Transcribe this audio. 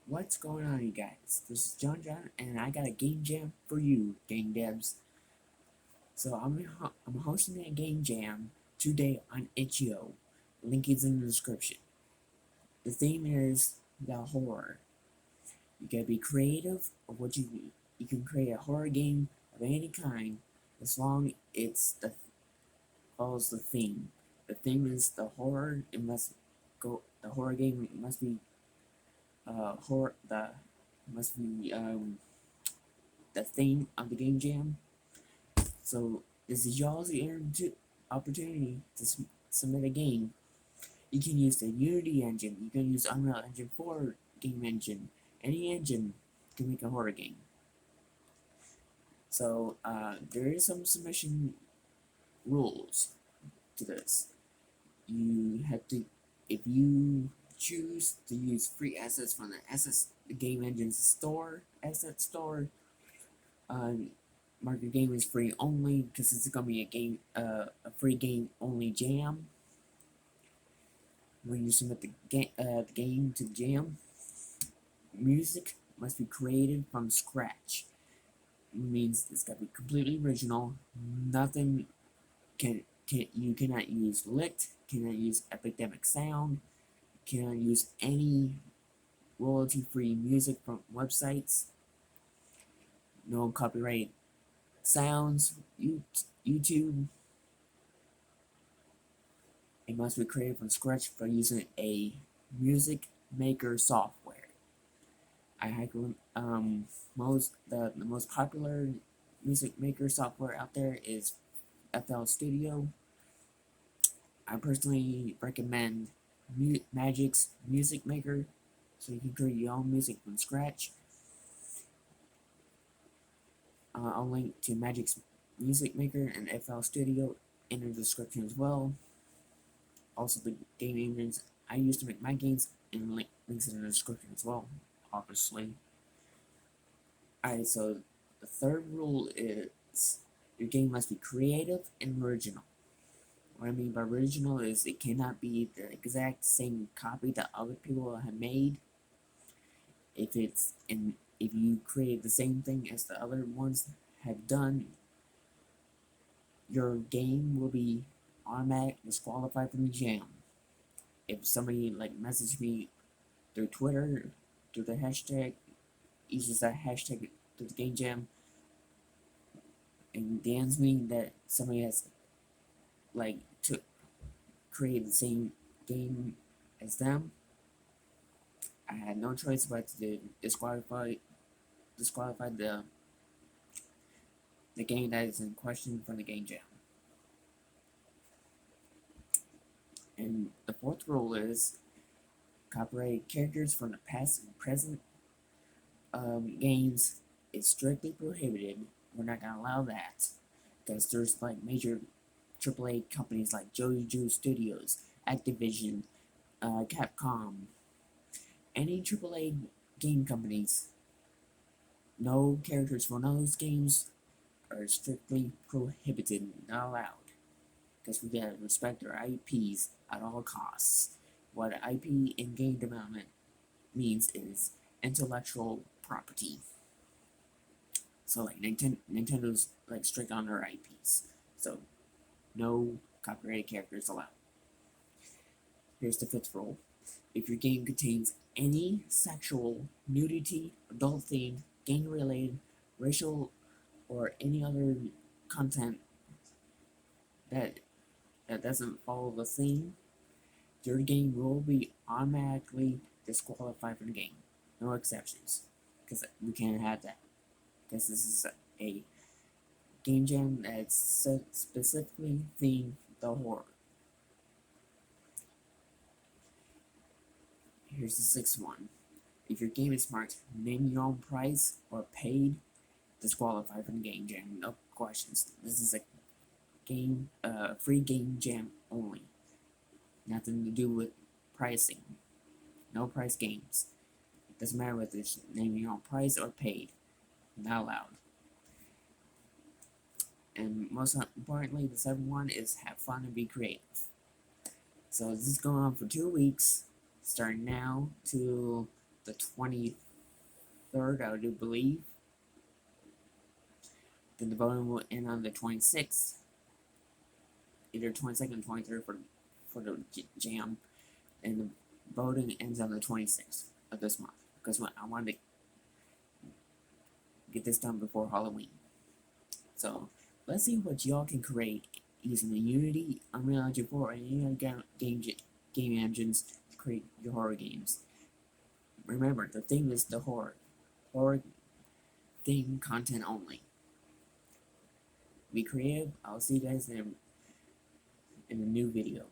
What's going on, you guys? This is John, and I got a game jam for you, game devs. So I'm hosting a game jam today on itch.io. Link is in the description. The theme is the horror. You gotta be creative of what you need. You can create a horror game of any kind as long as it follows the theme. The theme is the horror. It must go. The horror game must be horror. The must be the theme of the game jam. So this is y'all's opportunity to submit a game. You can use the Unity engine. You can use Unreal Engine 4 game engine. Any engine can make a horror game. So there is some submission rules to this. You have to, if you choose to use free assets from the game engine's asset store, mark your game is free only because it's gonna be a free game only jam. When you submit the game to the jam, music must be created from scratch. It means it's gotta be completely original. Nothing you cannot use licked, cannot use epidemic sound, cannot use any royalty-free music from websites. No copyright sounds, YouTube. It must be created from scratch by using a music maker software. I highly the most popular music maker software out there is FL Studio. I personally recommend Magic's Music Maker, so you can create your own music from scratch. I'll link to Magic's Music Maker and FL Studio in the description as well. Also, the game engines I use to make my games and links in the description as well, obviously. Alright, so the third rule is your game must be creative and original. What I mean by original is it cannot be the exact same copy that other people have made. If you create the same thing as the other ones have done, your game will be automatically disqualified from the jam. If somebody messaged me through Twitter, through the hashtag, uses that hashtag through the game jam, and DMs me that somebody has to create the same game as them, I had no choice but to disqualify the game that is in question from the game jam. And the fourth rule is copyrighted characters from the past and present games is strictly prohibited. We're not gonna allow that because there's major AAA companies like JoJo Studios, Activision, Capcom, any AAA game companies. No characters from those games are strictly prohibited, not allowed. Because we gotta respect our IPs at all costs. What IP in game development means is intellectual property. So Nintendo's strict on their IPs. So no copyrighted characters allowed. Here's the fifth rule. If your game contains any sexual, nudity, adult themed, gang related, racial, or any other content that doesn't follow the theme, your game will be automatically disqualified from the game. No exceptions. Because we can't have that. Because this is a game jam that's specifically themed the horror. Here's the sixth one. If your game is marked name your own price or paid, disqualified from the game jam. No questions. This is a free game jam only. Nothing to do with pricing. No price games. Doesn't matter whether it's name your own price or paid. Not allowed. And most importantly, the seventh one is have fun and be creative. So this is going on for 2 weeks, starting now till the 23rd, I do believe. Then the voting will end on the 26th, either 22nd or 23rd for the jam, and the voting ends on the 26th of this month, because I wanted to get this done before Halloween. So let's see what y'all can create using the Unity, Unreal Engine 4, and any other game engines to create your horror games. Remember, the theme is the horror theme content only. Be creative. I'll see you guys in a new video.